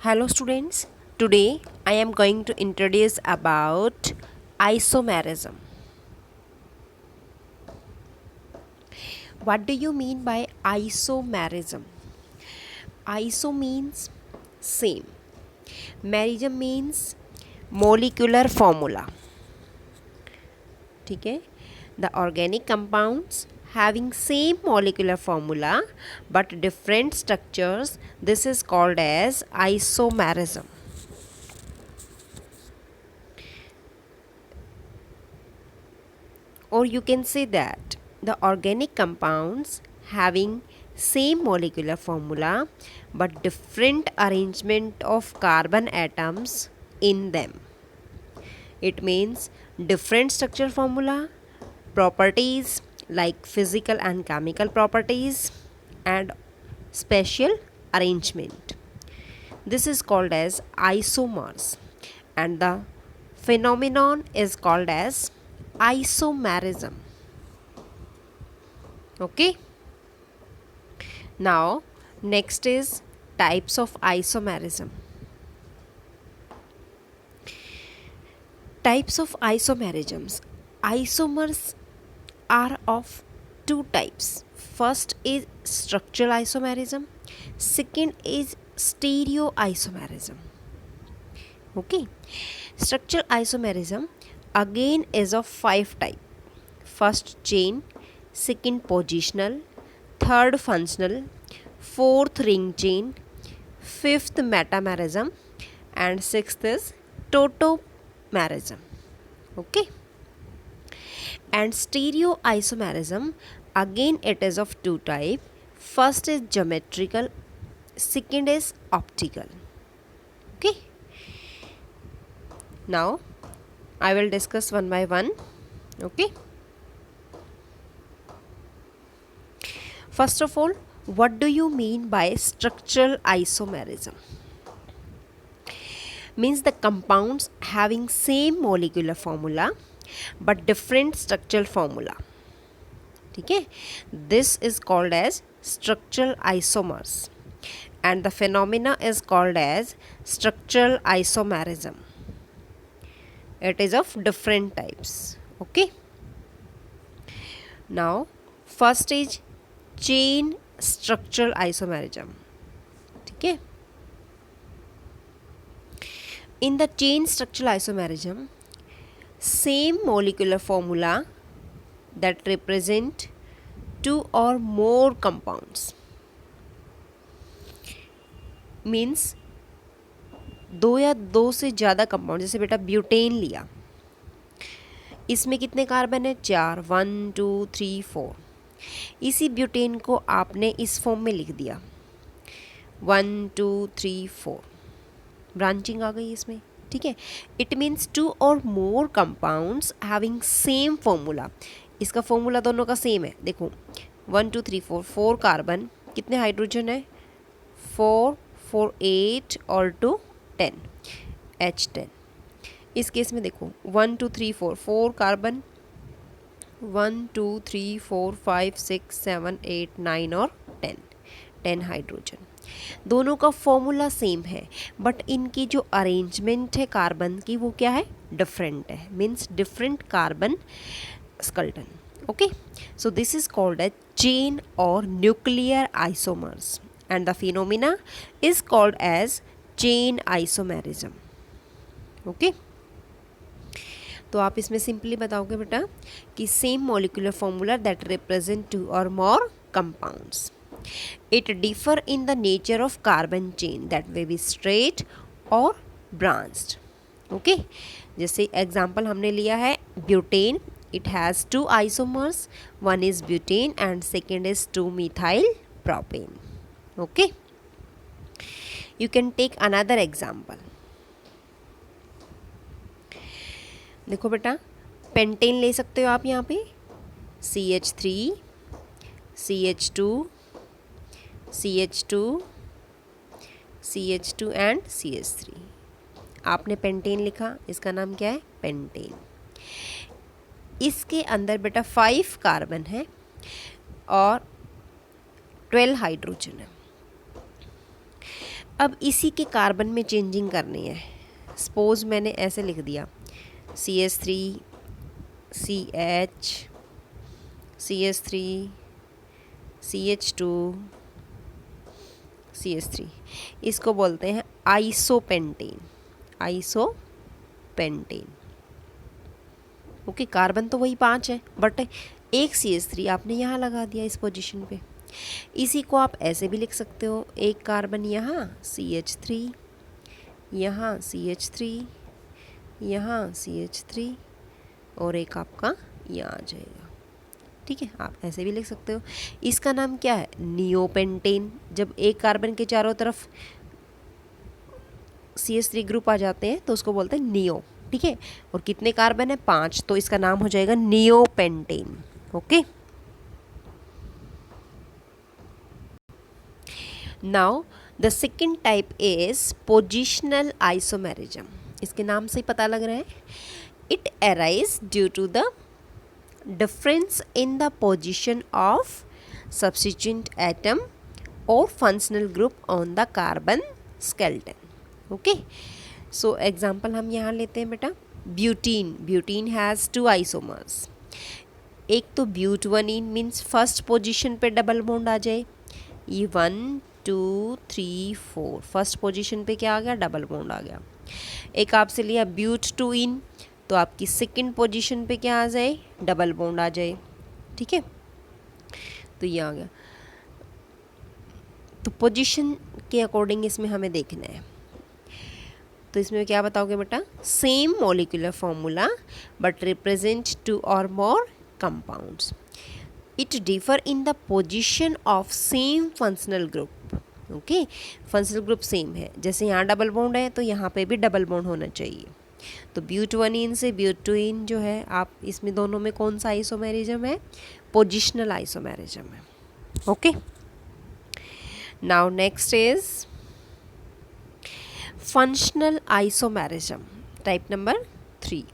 Hello students, today I am going to introduce about isomerism. What do you mean by isomerism? Iso means same. Merism means molecular formula. ठीक है? The organic compounds having same molecular formula but different structures, this is called as isomerism. Or you can say that the organic compounds having same molecular formula but different arrangement of carbon atoms in them. It means different structure formula, properties like physical and chemical properties, and special arrangement. This is called as isomers, and the phenomenon is called as isomerism. Okay. Now next is types of isomerism. Types of isomerisms. Isomers are of two types. First is structural isomerism, second is stereoisomerism. Okay. Structural isomerism again is of five types. First chain, second positional, third functional, fourth ring chain, fifth metamerism, and sixth is tautomerism. Okay. And stereoisomerism again it is of two type. First is geometrical, second is optical. Okay. Now I will discuss one by one. Okay. First of all, what do you mean by structural isomerism? Means the compounds having same molecular formula but different structural formula. ठीक है? This is called as structural isomers, and the phenomena is called as structural isomerism. It is of different types. Okay. Now first is chain structural isomerism. ठीक है? In the chain structural isomerism, same molecular formula that represent two or more compounds means दो या दो से ज़्यादा compound. जैसे बेटा butane लिया, इसमें कितने कार्बन है? 4, 1 2 3 4. इसी ब्यूटेन को आपने इस फॉर्म में लिख दिया 1 2 3 4. ब्रांचिंग आ गई इसमें. ठीक है. इट मीन्स टू और more compounds having same formula. इसका फॉर्मूला दोनों का सेम है. देखो 1 2 3 4, 4 कार्बन, कितने हाइड्रोजन है? 4 4 8 और 2 10, H10. इस केस में देखो 1 2 3 4, 4 कार्बन, 1 2 3 4 5 6 7 8 9 और 10 हाइड्रोजन. दोनों का फॉर्मूला सेम है बट इनकी जो अरेंजमेंट है कार्बन की वो क्या है? डिफरेंट है. Means different carbon skeleton. Okay. So this is called as chain और nuclear isomers, and the phenomena is called as chain isomerism. Okay. तो आप इसमें सिंपली बताओगे बेटा कि same molecular formula that represent two और more compounds. It differ in the nature of carbon chain that may be straight or branched. Okay. जैसे example हमने लिया है butane. It has two isomers. One is butane and second is 2-methyl propane. Okay. You can take another example. देखो बेटा pentane ले सकते हो आप यहाँ पे. CH3, CH2, CH2, CH2 and CH3. आपने पेंटेन लिखा, इसका नाम क्या है? पेंटेन. इसके अंदर बेटा 5 कार्बन है और 12 हाइड्रोजन है. अब इसी के कार्बन में चेंजिंग करनी है। सपोज मैंने ऐसे लिख दिया CH3 CH CH3 CH2 CH3, इसको बोलते हैं आइसोपेंटेन। Isopentane, okay. कार्बन तो वही 5 है, बट एक CH3 आपने यहाँ लगा दिया इस पोजीशन पे। इसी को आप ऐसे भी लिख सकते हो, एक कार्बन यहाँ CH3, यहाँ CH3, यहाँ CH3 और एक आपका यहाँ आ जाएगा। ठीक है, आप ऐसे भी लिख सकते हो। इसका नाम क्या है? नियोपेंटेन। जब एक कार्बन के चारों तरफ CH3 ग्रुप आ जाते हैं तो उसको बोलते हैं नियो। ठीक है, और कितने कार्बन है? 5, तो इसका नाम हो जाएगा neopentane. Okay, now the second type is positional isomerism. इसके नाम से ही पता लग रहा है, it arise due to the difference in the position of substituent atom or functional group on the carbon skeleton. Okay, so example हम यहाँ लेते हैं बेटा, ब्यूटीन। Butene has 2 isomers. एक तो ब्यूटवनीन मीन्स फर्स्ट पोजीशन पे डबल बॉन्ड आ जाए, ये 1 2 3 4 फर्स्ट पोजीशन पे क्या आ गया? डबल बॉन्ड आ गया। एक आपसे लिया ब्यूटटूइन, तो आपकी सेकंड पोजीशन पे क्या आ जाए? डबल बॉन्ड आ जाए। ठीक है, तो ये आ गया। तो पोजीशन के अकॉर्डिंग इसमें हमें देखना है। तो इसमें क्या बताओगे बेटा? Same molecular formula but represent 2 और more compounds. It differ in the position of same functional group. Okay, functional group same है, जैसे यहाँ डबल बॉन्ड है तो यहाँ पे भी डबल बॉन्ड होना चाहिए। तो ब्यूटवनीन से ब्यूटुइन जो है, आप इसमें दोनों में कौन सा आइसोमेरिज्म है? पोजिशनल आइसोमेरिज्म है। Okay, now next is functional isomerism, type number 3।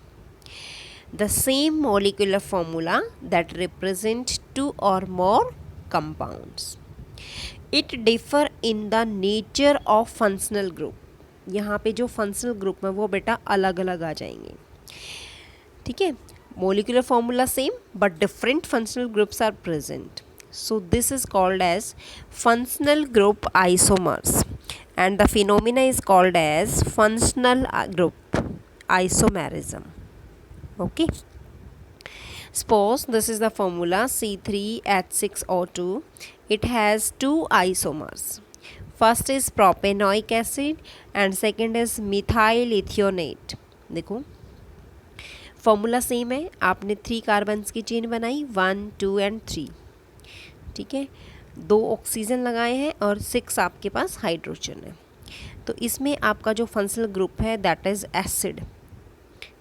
The same molecular formula that represent 2 और more compounds. It differ in the nature of functional group. यहाँ पे जो फंक्शनल ग्रुप है वो बेटा अलग अलग आ जाएंगे। ठीक है, molecular formula same but different functional groups are present, so this is called as functional group isomers and the phenomena is called as functional group isomerism. Okay, suppose this is the formula C3H6O2. It has 2 isomers. First is propanoic acid and second is methyl ethanoate. देखो formula same है, आपने 3 carbons की chain बनाई, 1 2 and 3। ठीक है, 2 oxygen लगाए हैं और 6 आपके पास हाइड्रोजन है। तो इसमें आपका जो फंक्शनल ग्रुप है दैट इज़ एसिड।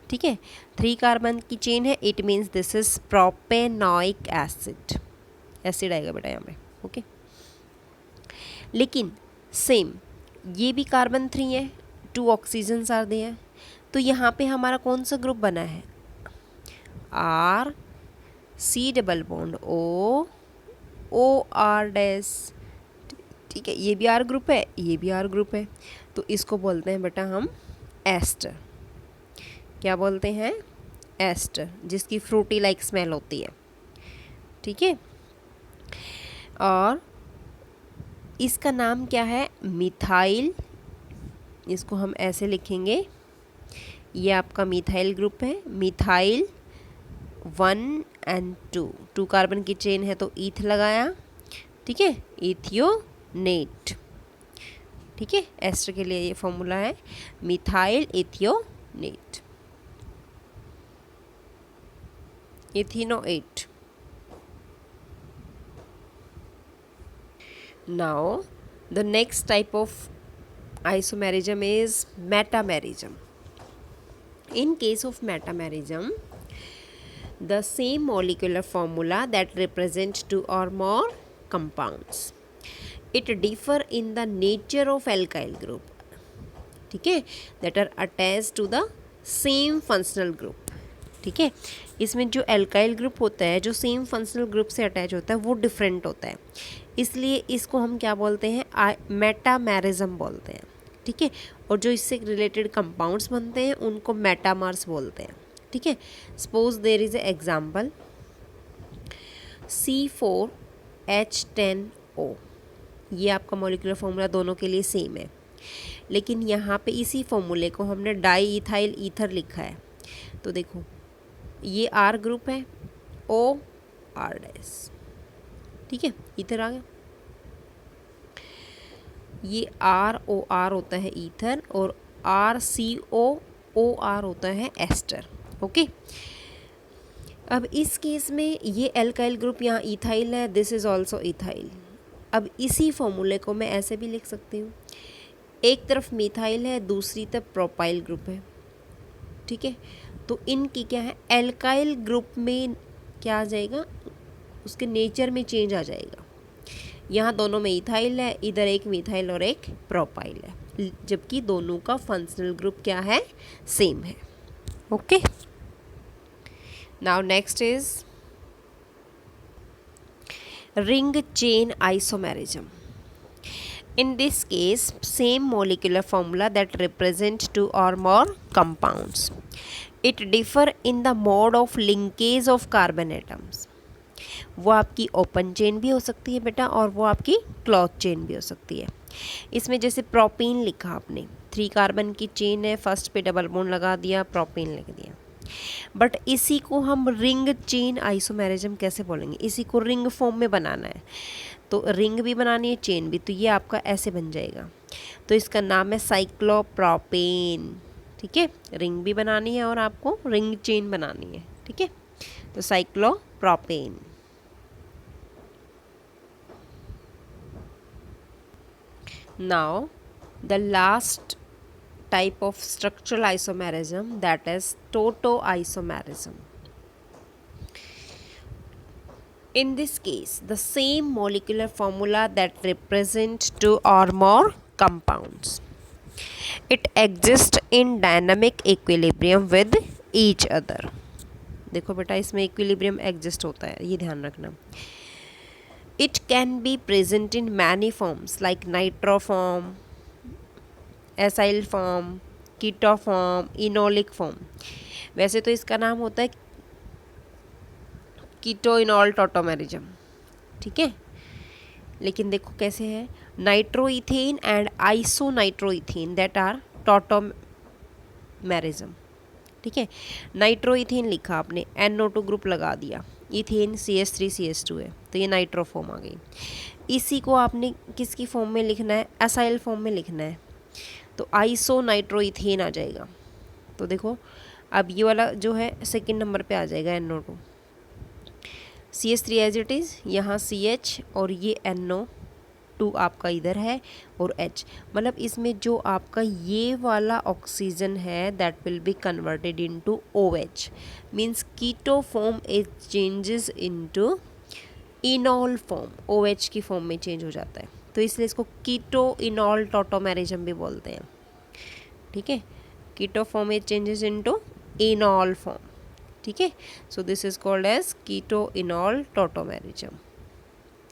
ठीक है, 3 कार्बन की चेन है, it means this is propanoic acid. Acid आएगा बेटा यहाँ पे। ओके, लेकिन सेम ये भी कार्बन 3 है, 2 ऑक्सीजन आर दे हैं, तो यहाँ पे हमारा कौन सा ग्रुप बना है? R C double bond O O R dash. ठीक है, ये भी R ग्रुप है, ये भी R ग्रुप है, तो इसको बोलते हैं बेटा हम एस्टर। क्या बोलते हैं? एस्टर, जिसकी फ्रूटी लाइक स्मेल होती है। ठीक है, और इसका नाम क्या है? मिथाइल। इसको हम ऐसे लिखेंगे, ये आपका मिथाइल ग्रुप है। मिथाइल 1 एंड 2 कार्बन की चेन है तो ईथ लगाया। ठीक है, इथियोनेट। ठीक है, एस्टर के लिए ये फॉर्मूला है methyl इथियोनेट, इथिनोएट। Now the next type of isomerism is metamerism. In case of metamerism, the same molecular formula that represent 2 or more compounds. It differ in the nature of alkyl group. ठीक है, that are attached to the same functional group. ठीक है, इसमें जो alkyl group होता है, जो same functional group से अटैच होता है, वो डिफरेंट होता है। इसलिए इसको हम क्या बोलते हैं, मेटामेरिज्म बोलते हैं। ठीक है, और जो इससे रिलेटेड कंपाउंड्स बनते हैं उनको मेटामर्स बोलते हैं। ठीक है, suppose there is a example C4H10O, ये आपका मॉलिक्यूलर फॉर्मूला दोनों के लिए सेम है, लेकिन यहाँ पे इसी फॉर्मूले को हमने डाई इथाइल ईथर लिखा है। तो देखो ये R ग्रुप है, OR डैश, ठीक है, ईथर आ गया। ये ROR होता है ईथर, और RCOOR होता है एस्टर। ओके, अब इस केस में ये एल्काइल ग्रुप यहाँ इथाइल है, दिस इज़ ऑल्सो इथाइल। अब इसी फॉर्मूले को मैं ऐसे भी लिख सकती हूँ, एक तरफ मिथाइल है, दूसरी तरफ प्रोपाइल ग्रुप है। ठीक है, तो इनकी क्या है, एल्काइल ग्रुप में क्या आ जाएगा, उसके नेचर में चेंज आ जाएगा। यहाँ दोनों में इथाइल है, इधर एक मिथाइल और एक प्रोपाइल है, जबकि दोनों का फंक्शनल ग्रुप क्या है, सेम है। Okay, now next is ring chain isomerism. In this case, same molecular formula that represent two or more compounds. It differ in the mode of linkage of carbon atoms. वो आपकी open chain भी हो सकती है बेटा, और वो आपकी क्लॉथ चेन भी हो सकती है। इसमें जैसे प्रोपेन लिखा आपने, 3 कार्बन की चेन है, फर्स्ट पे डबल बॉन्ड लगा दिया, प्रोपेन लिख दिया। बट इसी को हम रिंग चेन आइसोमेरिज्म कैसे बोलेंगे, इसी को रिंग फॉर्म में बनाना है, तो रिंग भी बनानी है, चेन भी, तो ये आपका ऐसे बन जाएगा। तो इसका नाम है साइक्लोप्रोपेन। ठीक है, रिंग भी बनानी है और आपको रिंग चेन बनानी है। ठीक है, तो cyclopropane. Now the last type of structural isomerism, that is tautoisomerism. In this case, the same molecular formula that represent 2 or more compounds. It exists in dynamic equilibrium with each other. देखो बेटा, इसमें equilibrium exist होता है, ये ध्यान रखना। It can be present in many forms like nitroform, acyl form, keto form, enolic form. वैसे तो इसका नाम होता है कीटो इनॉल टॉटोमेरिज्म। ठीक है, लेकिन देखो कैसे है, nitroethane and आइसोनाइट्रोइथेन that are tautomerism. ठीक है, नाइट्रोइथेन लिखा आपने, NO2 ग्रुप लगा दिया, इथेन CH3CH2 है, तो ये नाइट्रो फॉर्म आ गई। इसी को आपने किसकी फॉर्म में लिखना है, एसाइल फॉर्म में लिखना है, तो आइसोनाइट्रोइथेन आ जाएगा। तो देखो अब ये वाला जो है सेकंड नंबर पे आ जाएगा NO2, CH3 as it is, यहाँ CH और ये NO2 आपका इधर है और H, मतलब इसमें जो आपका ये वाला ऑक्सीजन है that will be converted into OH, means keto form is changes into enol form, OH की फॉर्म में चेंज हो जाता है, तो इसलिए इसको कीटो इनॉल टॉटोमेरिज्म भी बोलते हैं। ठीक है, keto form is changes into enol form. ठीक है, so this is called as keto enol tautomerism.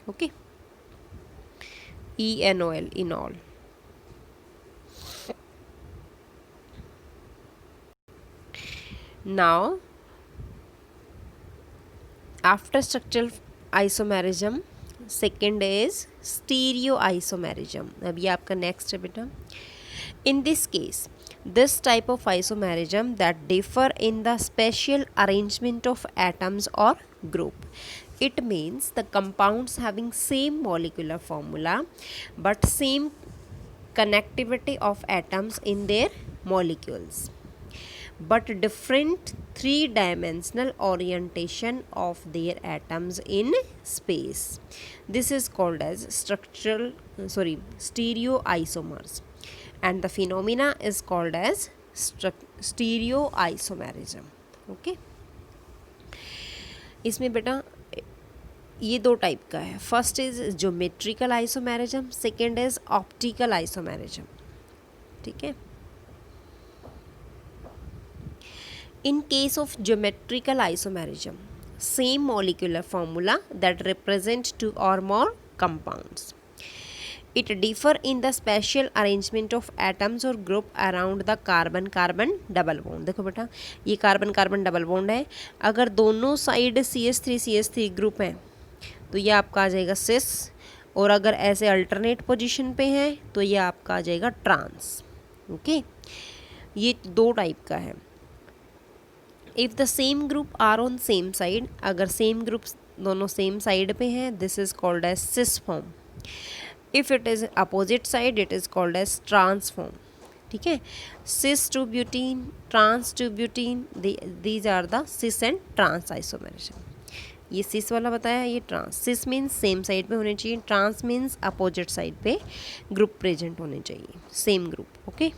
Okay, ENOL, enol. Now after structural isomerism, second is stereo isomerism. अब ये आपका नेक्स्ट है बेटा। In this case, this type of isomerism that differ in the spatial arrangement of atoms or group. It means the compounds having same molecular formula but same connectivity of atoms in their molecules, but different three-dimensional orientation of their atoms in space. This is called as stereoisomers, and the phenomena is called as stereoisomerism. Okay, इसमें बेटा ये 2 type का है, first is geometrical isomerism, second is optical isomerism. ठीक है, in case of geometrical isomerism, same molecular formula that represent 2 or more compounds. It differ in the special arrangement of atoms or group around the carbon carbon double bond. देखो बेटा ये carbon carbon double bond है, अगर दोनों side CH3 group है तो ये आपका आ जाएगा सिस, और अगर ऐसे अल्टरनेट पोजीशन पे है तो ये आपका आ जाएगा ट्रांस. ओके, ये दो टाइप का है. If the same group are on same side, अगर सेम ग्रुप्स दोनों सेम साइड पे हैं, this is called as cis form. If it is opposite side it is called as trans form. ठीक है, cis two butene, trans two butene, these are the cis and trans isomerism. ये cis वाला बताया, ये trans. Cis means same side पे होने चाहिए, trans means opposite side पे ग्रुप प्रेजेंट होने चाहिए, same group. Okay,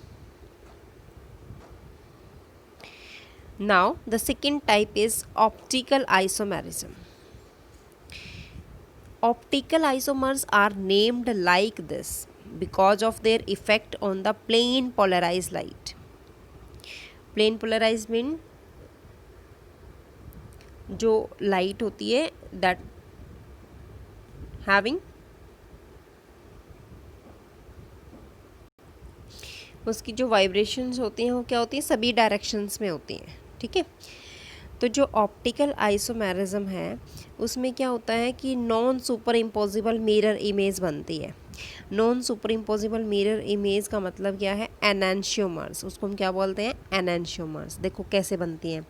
now the second type is optical isomerism. Optical isomers are named like this because of their effect on the plane polarized light. Plane polarized mean जो light होती है that having उसकी जो vibrations होती हैं वो क्या होती हैं, सभी डायरेक्शंस में होती हैं. ठीक है, तो जो ऑप्टिकल आइसोमेरिज्म है उसमें क्या होता है कि non super imposable mirror image बनती है. Non super imposable mirror image का मतलब क्या है, एनेंशियोमर्स. उसको हम क्या बोलते हैं, एनेंशियोमर्स. देखो कैसे बनती हैं.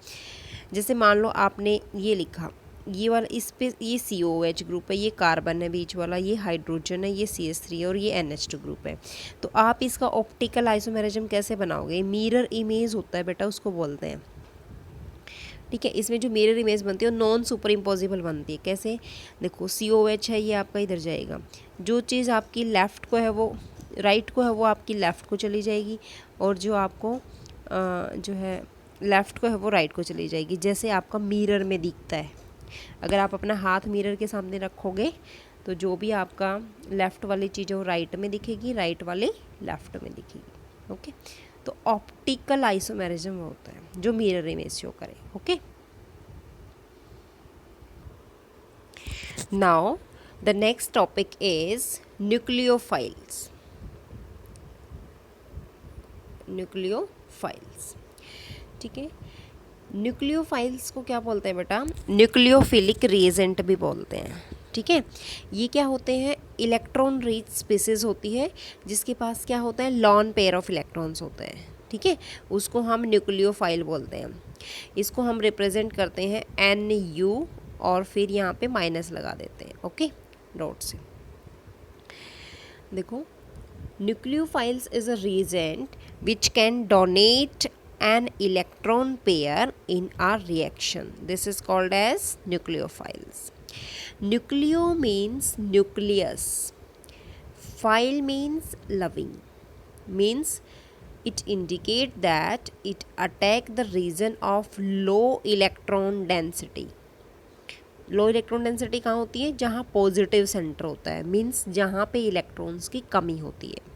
जैसे मान लो आपने ये लिखा, ये वाला इस पे ये COH ग्रुप है, ये कार्बन है बीच वाला, ये हाइड्रोजन है, ये CH3 है और ये NH2 ग्रुप है. तो आप इसका ऑप्टिकल आइसोमेरिज्म कैसे बनाओगे, मिरर इमेज होता है बेटा, उसको बोलते हैं. ठीक है, इसमें जो मिरर इमेज बनती है वो नॉन सुपर इम्पोजिबल बनती है. कैसे, देखो COH है, ये आपका इधर जाएगा, जो चीज़ आपकी लेफ़्ट को है वो राइट को है वो आपकी लेफ़्ट को चली जाएगी, और जो आपको जो है लेफ़्ट को है वो राइट को चली जाएगी. जैसे आपका मिरर में दिखता है, अगर आप अपना हाथ मिरर के सामने रखोगे तो जो भी आपका लेफ़्ट वाली चीज़ है वो राइट में दिखेगी, राइट वाली लेफ़्ट में दिखेगी. ओके, तो ऑप्टिकल आइसोमेरिज्म होता है जो मिरर इमेज शो करे. Okay, now the next topic is nucleophiles. Nucleophiles, ठीक है. न्यूक्लियोफाइल्स को क्या बोलते हैं बेटा, न्यूक्लियोफिलिक रिएजेंट भी बोलते हैं. ठीक है, ये क्या होते हैं, इलेक्ट्रॉन रिच स्पीसीज होती है जिसके पास क्या होता है, लॉन पेयर ऑफ इलेक्ट्रॉन्स होते हैं. ठीक है, उसको हम न्यूक्लियोफाइल बोलते हैं. इसको हम रिप्रेजेंट करते हैं NU और फिर यहाँ पे माइनस लगा देते हैं. ओके, डॉट से. देखो, nucleophiles is a reagent which can donate an electron pair in a reaction. This is called as nucleophiles. Nucleo means nucleus. Phile means loving. Means it indicate that it attack the region of low electron density. Low electron density कहाँ होती है, जहाँ positive centre होता है, means जहाँ पे electrons की कमी होती है.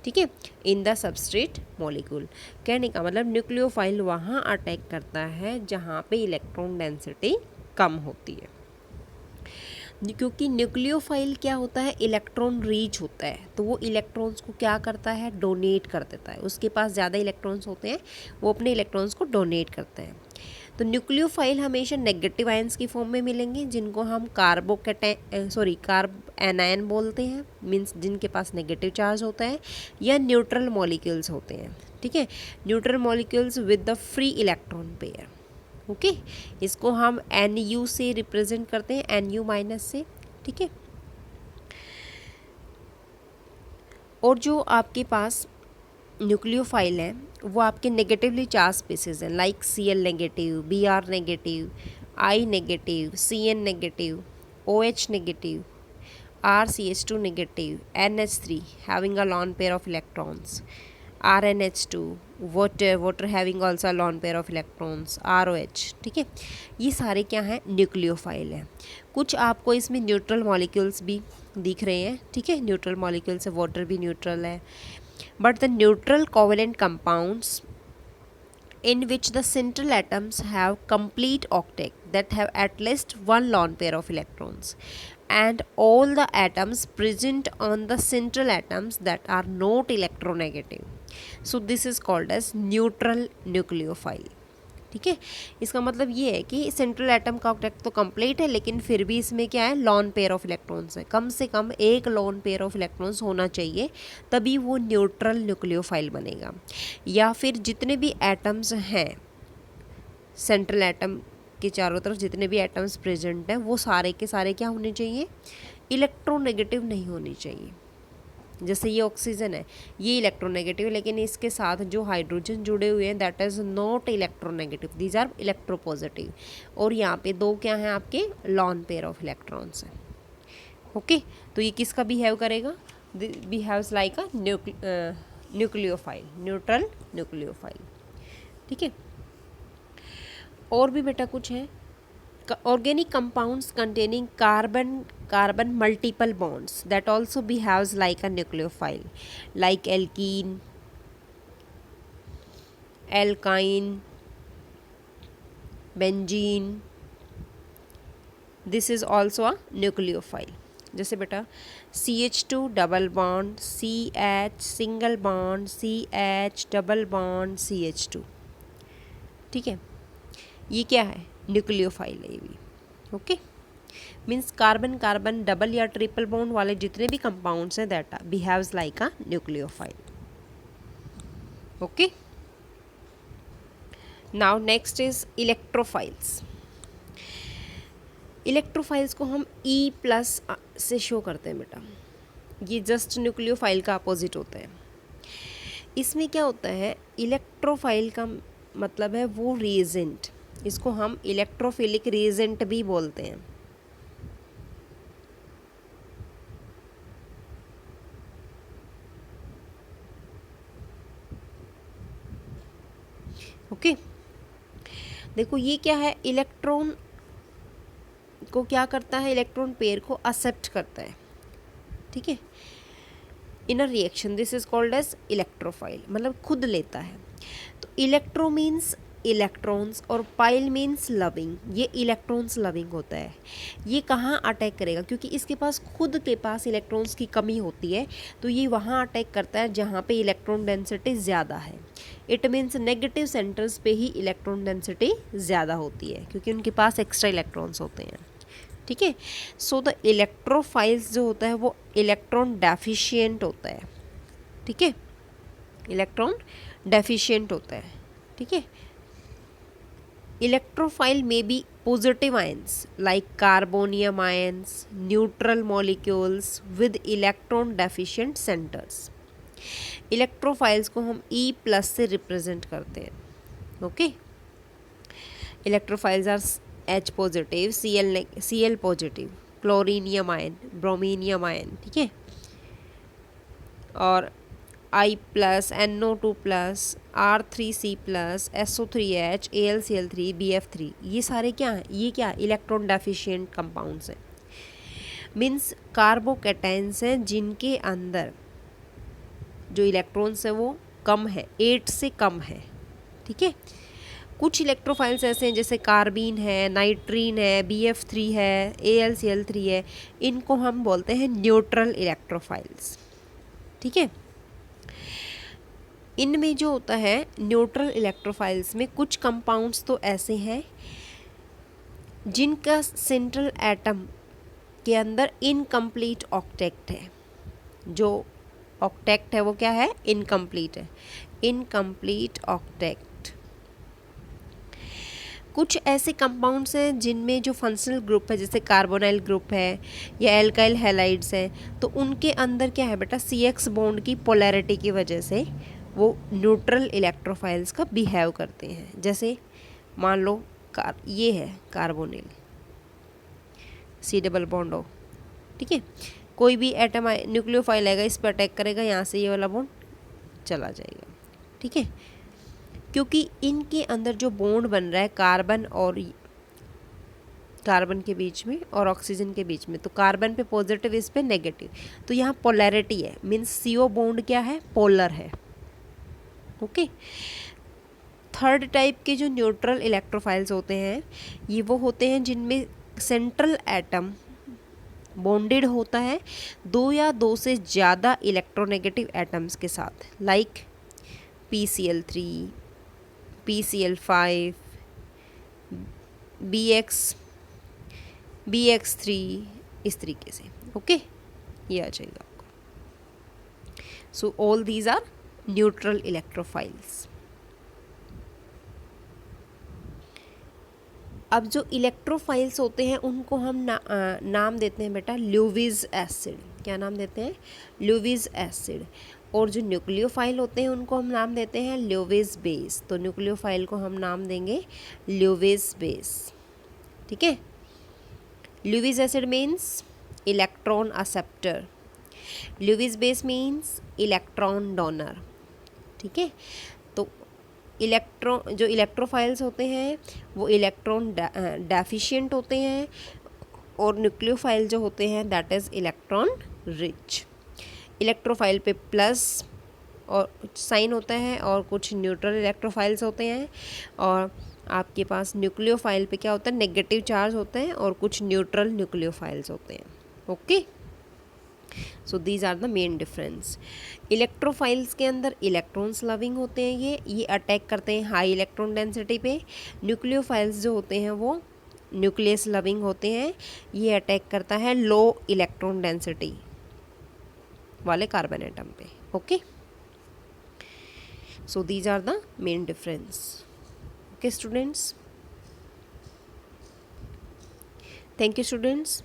ठीक है, इन द सबस्ट्रेट मॉलिक्यूल. कहने का मतलब न्यूक्लियोफाइल वहाँ अटैक करता है जहाँ पे इलेक्ट्रॉन डेंसिटी कम होती है. क्योंकि न्यूक्लियोफाइल क्या होता है, इलेक्ट्रॉन रीच होता है, तो वो इलेक्ट्रॉन्स को क्या करता है, डोनेट कर देता है. उसके पास ज़्यादा इलेक्ट्रॉन्स होते हैं, वो अपने इलेक्ट्रॉन्स को डोनेट करते हैं. तो न्यूक्लियोफाइल हमेशा नेगेटिव आयंस की फॉर्म में मिलेंगे, जिनको हम कार्ब एनायन बोलते हैं, मीन्स जिनके पास नेगेटिव चार्ज होता है, या न्यूट्रल मॉलिक्यूल्स होते हैं. ठीक है, neutral molecules with the free electron pair. Okay, इसको हम NU से रिप्रेजेंट करते हैं, NU माइनस से. ठीक है, और जो आपके पास न्यूक्लियोफाइल है वो आपके नेगेटिवली चार्ज स्पीसीज हैं, like Cl negative, Br negative, I negative, Cn negative, OH negative, RCH2 negative, NH3 having a lone pair of electrons, RNH2, water having also a lone pair of electrons, ROH. ठीक है, ये सारे क्या हैं, nucleophile हैं. कुछ आपको इसमें न्यूट्रल मॉलिक्यूल्स भी दिख रहे हैं. ठीक है, न्यूट्रल मॉलिक्यूल्स है, वाटर भी न्यूट्रल है. But the neutral covalent compounds in which the central atoms have complete octet that have at least one lone pair of electrons, and all the atoms present on the central atoms that are not electronegative. So this is called as neutral nucleophile. ठीक है, इसका मतलब ये है कि central atom का octet तो complete है, लेकिन फिर भी इसमें क्या है, लॉन पेयर ऑफ इलेक्ट्रॉन्स है, कम से कम एक लॉन पेयर ऑफ इलेक्ट्रॉन्स होना चाहिए, तभी वो न्यूट्रल न्यूक्लियोफाइल बनेगा। या फिर जितने भी एटम्स हैं सेंट्रल एटम के चारों तरफ जितने भी एटम्स प्रेजेंट हैं वो सारे के सारे क्या होने चाहिए, इलेक्ट्रोनेगेटिव नहीं होने चाहिए। जैसे ये ऑक्सीजन है, ये इलेक्ट्रोनेगेटिव, लेकिन इसके साथ जो हाइड्रोजन जुड़े हुए हैं that is not electronegative, these are electropositive. और यहाँ पे दो क्या हैं आपके, लॉन पेयर ऑफ इलेक्ट्रॉन्स हैं। ओके, तो ये किसका बिहेव करेगा, behaves like a nucleophile, neutral nucleophile. ठीक है, और भी बेटा कुछ है, organic compounds containing carbon multiple bonds that also behaves like a nucleophile, like alkene, alkyne, benzene. This is also a nucleophile. जैसे बेटा CH2 double bond, CH single bond, CH double bond, CH2। ठीक है, ये क्या है, nucleophile है ये भी। Okay, means carbon carbon double या ट्रिपल बॉन्ड वाले जितने भी कंपाउंड्स हैं that behaves like a nucleophile. Okay, now next is electrophiles. Electrophiles को हम E+ से शो करते हैं बेटा, ये जस्ट न्यूक्लियोफाइल का अपोजिट होता है। इसमें क्या होता है, इलेक्ट्रोफाइल का मतलब है वो रिएजेंट, इसको हम इलेक्ट्रोफिलिक रिएजेंट भी बोलते हैं। ओके, देखो ये क्या है, इलेक्ट्रॉन को क्या करता है, इलेक्ट्रॉन पेयर को एक्सेप्ट करता है। ठीक है, in a reaction, this is called as electrophile, मतलब खुद लेता है। तो इलेक्ट्रो मीन्स इलेक्ट्रॉन्स और पाइल मीन्स लविंग, ये इलेक्ट्रॉन्स लविंग होता है। ये कहाँ अटैक करेगा, क्योंकि इसके पास खुद के पास इलेक्ट्रॉन्स की कमी होती है, तो ये वहाँ अटैक करता है जहाँ पे इलेक्ट्रॉन डेंसिटी ज़्यादा है। इट मीन्स नेगेटिव सेंटर्स पे ही इलेक्ट्रॉन डेंसिटी ज़्यादा होती है, क्योंकि उनके पास एक्स्ट्रा इलेक्ट्रॉन्स होते हैं। ठीक है, सो द इलेक्ट्रोफाइल्स जो होता है वो इलेक्ट्रॉन डेफिशिएंट होता है। ठीक है, इलेक्ट्रॉन डेफिशिएंट होता है। ठीक है, electrophile may be positive ions like carbonium ions, neutral molecules with electron deficient centers. Electrophiles को हम E+ से रिप्रेजेंट करते हैं। Okay, electrophiles are H positive, Cl positive, chlorinium ion, brominium ion. ठीक है, और I+, NO2+, R3C+, SO3H, AlCl3, BF3, ये सारे क्या हैं, ये क्या इलेक्ट्रॉन डेफिशिएंट कंपाउंड्स हैं। मीन्स कार्बोकैटायंस हैं जिनके अंदर जो इलेक्ट्रॉन्स हैं वो कम है, 8 से कम है। ठीक है, कुछ इलेक्ट्रोफाइल्स ऐसे हैं जैसे कार्बीन है, नाइट्रीन है, BF3 है, AlCl3 है, इनको हम बोलते हैं न्यूट्रल इलेक्ट्रोफाइल्स। ठीक है, इनमें जो होता है न्यूट्रल इलेक्ट्रोफाइल्स में कुछ कंपाउंड्स तो ऐसे हैं जिनका सेंट्रल एटम के अंदर इनकम्प्लीट ऑक्टेट है। जो ऑक्टेट है वो क्या है, इनकम्प्लीट है, इनकम्प्लीट ऑक्टेट। कुछ ऐसे कंपाउंड्स हैं जिनमें जो फंक्शनल ग्रुप है जैसे कार्बोनाइल ग्रुप है या एल्काइल हैलाइड्स हैं, तो उनके अंदर क्या है बेटा, CX बॉन्ड की पोलैरिटी की वजह से वो न्यूट्रल इलेक्ट्रोफाइल्स का बिहेव करते हैं। जैसे मान लो ये है carbonyl, C double bond O। ठीक है, कोई भी एटम न्यूक्लियोफाइल आएगा, इस पर अटैक करेगा, यहाँ से ये वाला बॉन्ड चला जाएगा। ठीक है, क्योंकि इनके अंदर जो बॉन्ड बन रहा है कार्बन और कार्बन के बीच में और ऑक्सीजन के बीच में, तो कार्बन पे पॉजिटिव, इस पे नेगेटिव, तो यहाँ पोलैरिटी है, मीन्स CO बॉन्ड क्या है, पोलर है। ओके, थर्ड टाइप के जो न्यूट्रल इलेक्ट्रोफाइल्स होते हैं ये वो होते हैं जिनमें सेंट्रल एटम बॉन्डेड होता है दो या दो से ज़्यादा इलेक्ट्रोनेगेटिव एटम्स के साथ, लाइक PCl3, PCl5, BX3, इस तरीके से। ओके, ये आ जाएगा आपको। So all these are neutral electrophiles. अब जो इलेक्ट्रोफाइल्स होते हैं उनको हम नाम देते हैं बेटा ल्यूविस एसिड। क्या नाम देते हैं? Lewis acid. और जो न्यूक्लियोफाइल होते हैं उनको हम नाम देते हैं ल्यूविस बेस। तो न्यूक्लियोफाइल को हम नाम देंगे ल्यूविस बेस। ठीक है। Lewis acid means electron acceptor, Lewis base means electron donor. ठीक है। तो जो इलेक्ट्रोफाइल्स होते हैं वो इलेक्ट्रॉन डेफिशिएंट होते हैं और न्यूक्लियोफाइल जो होते हैं that is electron rich. Electrophile पे प्लस और साइन होता है और कुछ न्यूट्रल इलेक्ट्रोफाइल्स होते हैं, और आपके पास न्यूक्लियोफाइल पे क्या होता है? नेगेटिव चार्ज होते हैं और कुछ न्यूट्रल न्यूक्लियोफाइल्स होते हैं। Okay, so these are the main difference. Electrophiles के अंदर इलेक्ट्रॉन्स लविंग होते हैं, ये अटैक करते हैं हाई इलेक्ट्रॉन डेंसिटी पे। न्यूक्लियोफाइल्स जो होते हैं वो न्यूक्लियस लविंग होते हैं, ये अटैक करता है लो इलेक्ट्रॉन डेंसिटी वाले कार्बन एटम पे। Okay, so these are the main difference. Okay students, thank you students.